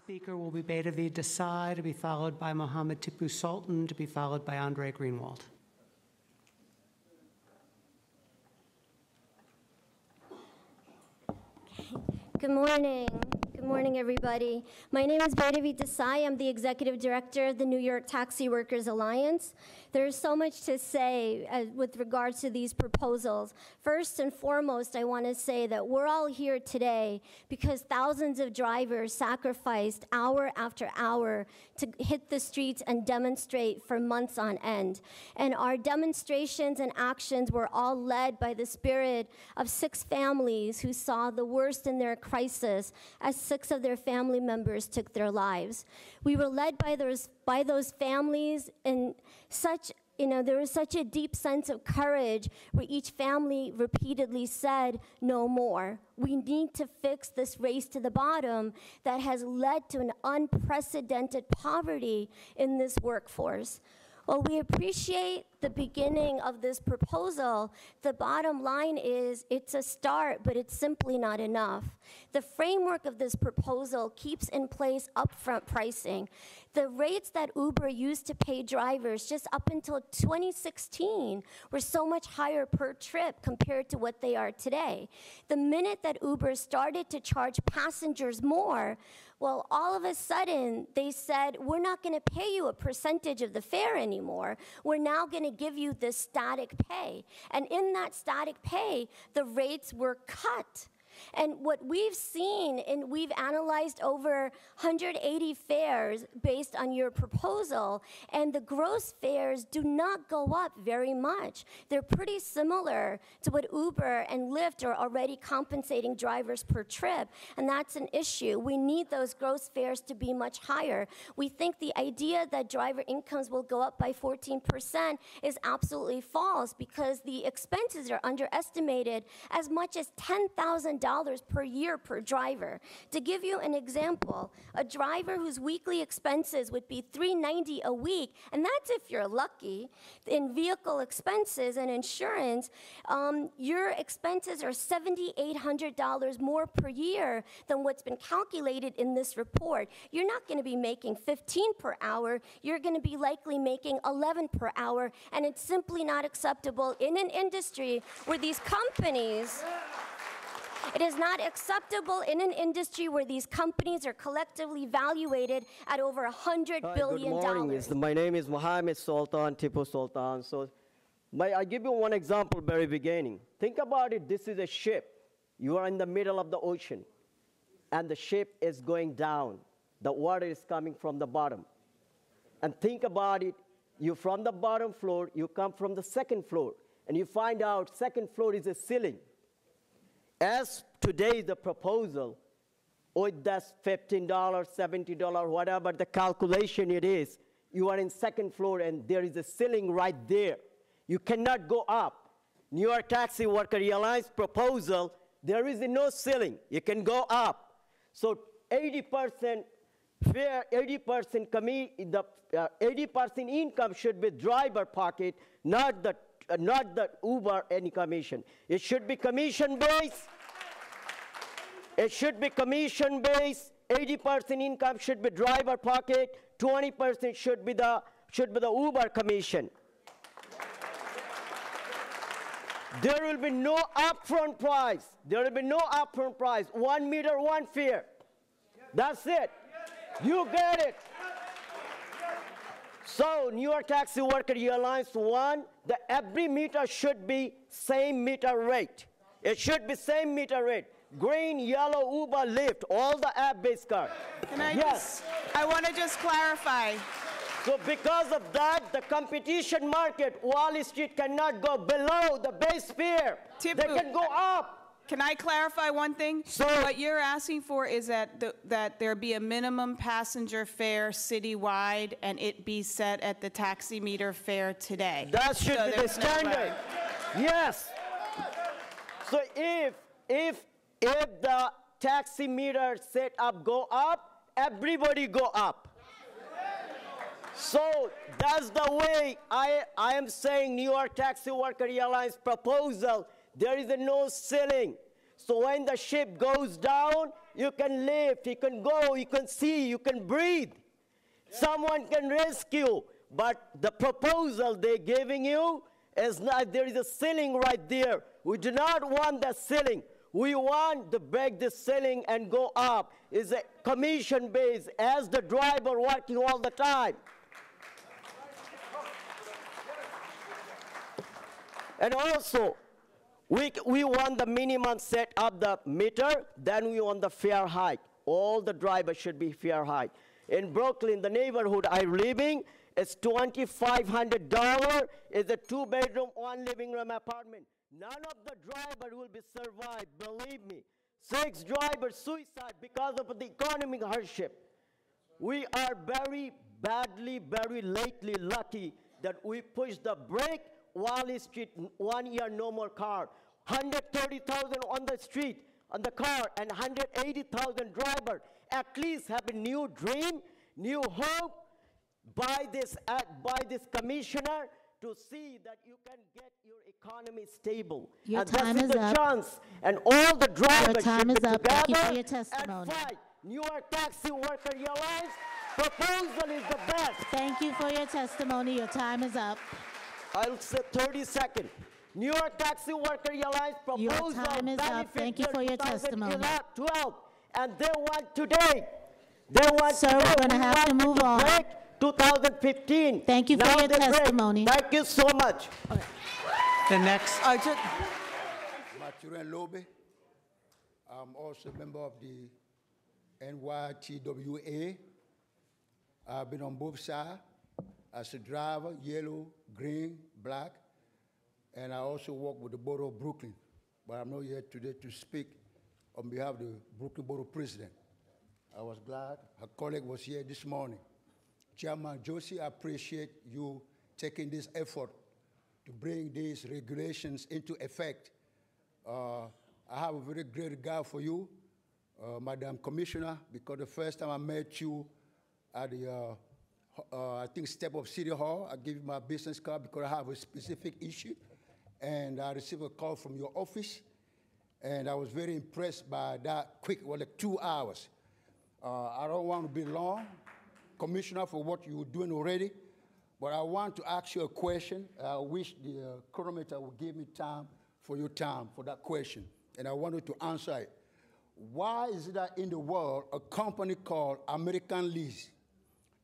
speaker will be Betavi Desai, to be followed by Mohammed Tipu Sultan, to be followed by Andre Greenwald. Good morning. Good morning, everybody. My name is Betavi Desai. I'm the Executive Director of the New York Taxi Workers Alliance. There's so much to say with regards to these proposals. First and foremost, I want to say that we're all here today because thousands of drivers sacrificed hour after hour to hit the streets and demonstrate for months on end. And our demonstrations and actions were all led by the spirit of 6 families who saw the worst in their crisis as 6 of their family members took their lives. We were led by those families, and there was such a deep sense of courage where each family repeatedly said, no more. We need to fix this race to the bottom that has led to an unprecedented poverty in this workforce. Well, we appreciate the beginning of this proposal. The bottom line is it's a start, but it's simply not enough. The framework of this proposal keeps in place upfront pricing. The rates that Uber used to pay drivers just up until 2016 were so much higher per trip compared to what they are today. The minute that Uber started to charge passengers more, well, all of a sudden, they said, we're not going to pay you a percentage of the fare anymore. We're now going to give you this static pay. And in that static pay, the rates were cut. And what we've seen, and we've analyzed over 180 fares based on your proposal, and the gross fares do not go up very much. They're pretty similar to what Uber and Lyft are already compensating drivers per trip, and that's an issue. We need those gross fares to be much higher. We think the idea that driver incomes will go up by 14% is absolutely false because the expenses are underestimated as much as $10,000 per year per driver. To give you an example, a driver whose weekly expenses would be $390 a week, and that's if you're lucky, in vehicle expenses and insurance, your expenses are $7,800 more per year than what's been calculated in this report. You're not going to be making 15 per hour. You're going to be likely making 11 per hour, and it's simply not acceptable in an industry where these companies It is not acceptable in an industry where these companies are collectively valuated at over $100 billion. Good morning. My name is Mohammed Sultan, Tipu Sultan. So I give you one example very beginning. Think about it. This is a ship. You are in the middle of the ocean, and the ship is going down. The water is coming from the bottom. And think about it. You from the bottom floor, you come from the second floor, and you find out second floor is a ceiling. As today the proposal, that's $15, $70, whatever the calculation it is, you are in second floor and there is a ceiling right there. You cannot go up. New York Taxi Worker Alliance proposal, there is no ceiling. You can go up. So 80% fair, 80% income should be driver pocket, not the Uber any commission. It should be commission-based. It should be commission-based. 80% income should be driver pocket. 20% should be the Uber commission. There will be no upfront price. There will be no upfront price. 1 meter, 1 fare. That's it. You get it. So New York Taxi Worker Alliance one, every meter should be same meter rate. It should be same meter rate. Green, yellow, Uber, Lyft, all the app-based cars. I want to just clarify. So because of that, the competition market, Wall Street cannot go below the base fare. They can go up. Can I clarify one thing? So what you're asking for is that there be a minimum passenger fare citywide and it be set at the taxi meter fare today. That should be the standard. Yes. So if the taxi meter setup go up, everybody go up. So that's the way I am saying New York Taxi Worker Alliance proposal. There is no ceiling. So when the ship goes down, you can lift, you can go, you can see, you can breathe. Someone can rescue. But the proposal they're giving you is not, there is a ceiling right there. We do not want that ceiling. We want to break the ceiling and go up. It's a commission base as the driver working all the time. And also, we want the minimum set up the meter, then we want the fare hike. All the drivers should be fare hike. In Brooklyn, the neighborhood I'm living, it's $2,500. It's a 2-bedroom, 1 living room apartment. None of the drivers will be survived, believe me. 6 drivers suicide because of the economic hardship. We are very badly, very lately lucky that we pushed the brake. Wall Street, 1 year, no more car. 130,000 on the street, on the car, and 180,000 drivers. At least have a new dream, new hope by this commissioner to see that you can get your economy stable. Your and time this is is the up. chance. And all the drivers Your time should is be up. Thank you for together your testimony. and fight. New York Taxi Worker Alliance proposal is the best. Thank you for your testimony. Your time is up. I'll say 30 seconds. New York Taxi Worker Alliance proposal. Your time is up. Thank you for your testimony. 2012, and they want today. They want Sir, today. we're going to have to move on. Break 2015. Thank you for Now your they break. testimony. Thank you so much. The next, Maturin Lobe. I'm also a member of the NYTWA. I've been on both sides as a driver, yellow, green, black, and I also work with the Borough of Brooklyn. But I'm not here today to speak on behalf of the Brooklyn Borough President. I was glad her colleague was here this morning. Chairman Josie, I appreciate you taking this effort to bring these regulations into effect. I have a very great regard for you, Madam Commissioner, because the first time I met you at the, I think, step of City Hall, I gave you my business card because I have a specific issue, and I received a call from your office, and I was very impressed by that quick, well, like 2 hours. I don't want to be long, Commissioner, for what you're doing already, but I want to ask you a question. I wish the chronometer would give me time for that question, and I wanted to answer it. Why is it that in the world a company called American Lease,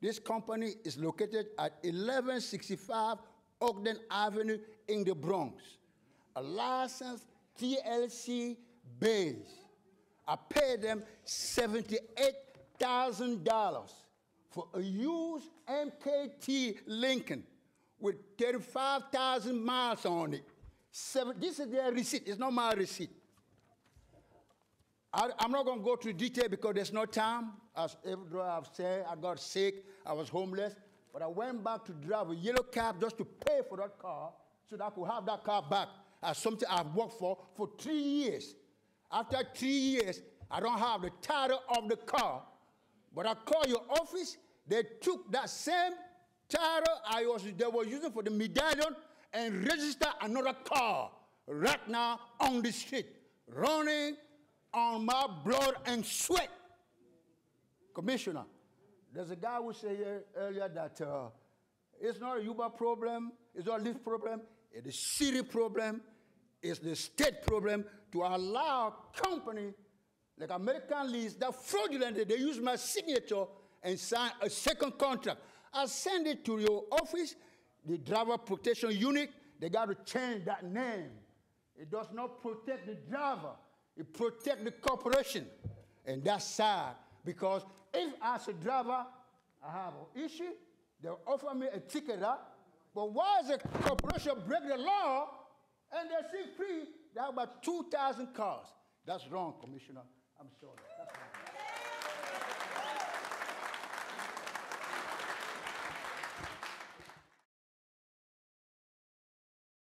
this company is located at 1165 Ogden Avenue in the Bronx, a licensed TLC base. I paid them $78,000 for a used MKT Lincoln with 35,000 miles on it. This is their receipt. It's not my receipt. I'm not going to go through detail because there's no time. As every I've said, I got sick, I was homeless, but I went back to drive a yellow cab just to pay for that car so that I could have that car back as something I've worked for 3 years. After 3 years, I don't have the title of the car, but I called your office. They took that same title they were using for the medallion and registered another car right now on the street, running on my blood and sweat. Commissioner, there's a guy who said here earlier that it's not a Uber problem, it's not a Lyft problem, it's a city problem, it's the state problem to allow a company like American Lease that fraudulently they use my signature and sign a second contract. I send it to your office, the driver protection unit, they got to change that name. It does not protect the driver. It protects the corporation. And that's sad, because if as a driver I have an issue, they'll offer me a ticket up, but why does a corporation break the law and they're still free? They have about 2,000 cars. That's wrong, Commissioner. I'm sorry. That's wrong.